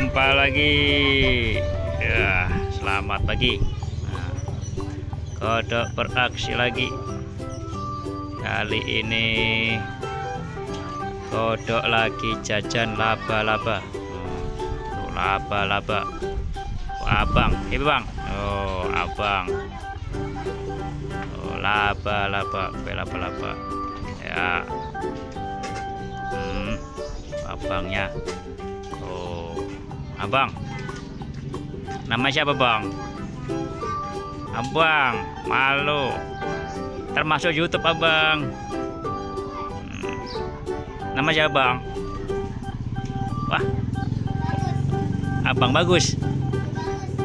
jumpa lagi ya. Selamat pagi. Nah, kodok beraksi lagi. Kali ini kodok lagi jajan laba-laba. Laba-laba. Abang, bang. Oh, abang. Oh, laba-laba, laba-laba. Ya. Abangnya. Oh, abang. Nama siapa, bang? Abang, malu. Termasuk YouTube, abang. Nama siapa, bang? Wah, abang bagus.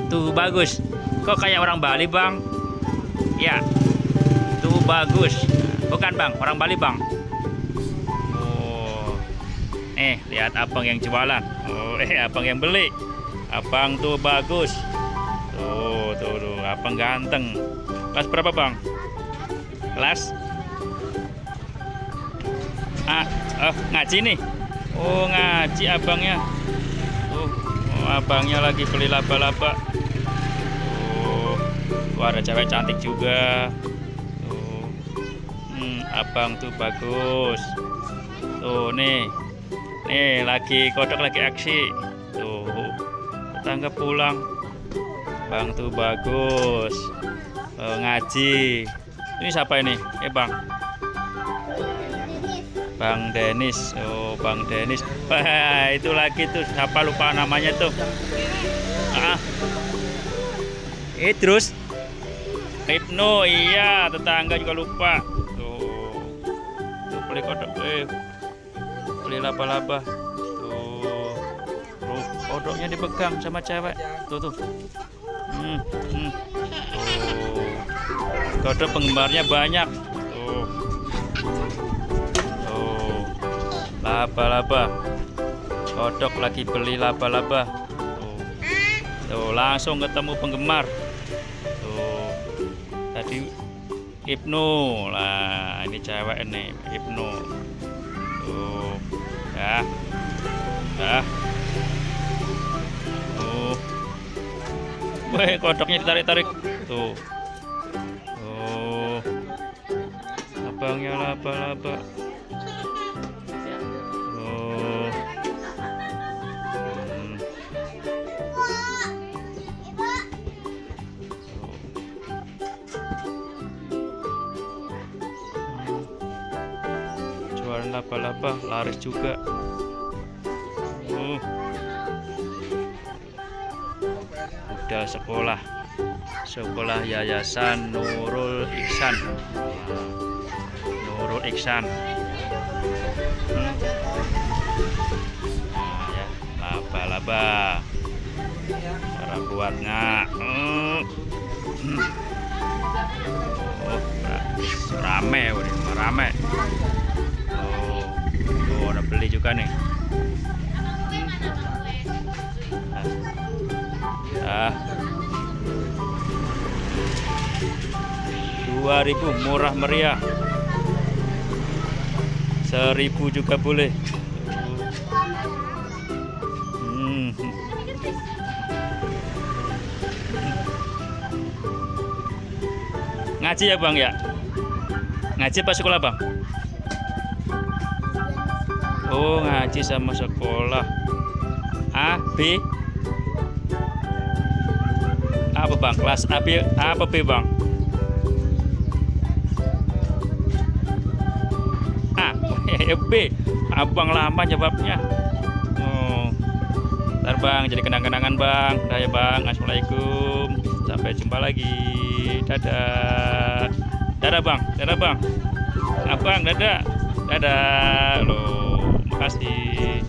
Tuh bagus. Kok kayak orang Bali, bang? Ya, tuh bagus. Bukan, bang, orang Bali, bang. Oh, lihat abang yang jualan. Oh, abang yang beli. Abang tuh bagus. Tuh, abang ganteng. Kelas berapa, bang? Kelas? Ngaji nih. Oh, ngaji abangnya. Oh, abangnya lagi beli laba-laba. Ada cewek cantik juga. Abang tuh bagus. Tuh nih lagi kodok lagi aksi. Tuh tetangga pulang. Bang tuh bagus. Ngaji. Ini siapa ini? Bang. Bang Denis. Oh, Bang Denis. Wah, itu lagi tuh siapa, lupa namanya tuh. Terus Ibnu, iya, tetangga juga lupa. Tuh beli kodok, beli laba-laba. Tuh kodoknya dipegang sama cewek. Tuh. Kodok penggemarnya banyak. Tuh laba-laba. Kodok lagi beli laba-laba. Tuh langsung ketemu penggemar. Tadi Ibnu lah, ini cewek nih, Ibnu. Tuh, ya. Tuh. Wih, kodoknya ditarik-tarik. Tuh. Abangnya laba-laba. Jualan laba-laba laris juga. Udah sekolah Yayasan Nurul Ihsan. Nurul Ihsan. Ya, laba-laba. Cara buatnya. Rame. Ada beli juga nih. 2.000 murah meriah. 1.000 juga boleh. Ngaji ya, bang ya? Ngaji apa sekolah, bang? Oh, ngaji sama sekolah. A, B. Apa, bang? Kelas A, B, apa B, bang? A, B. Abang lama jawabnya. Ntar, bang, jadi kenang-kenangan, bang. Udah ya, bang. Assalamualaikum. Sampai jumpa lagi. Dadah. Dadah, bang. Abang, dadah. Loh, makasih.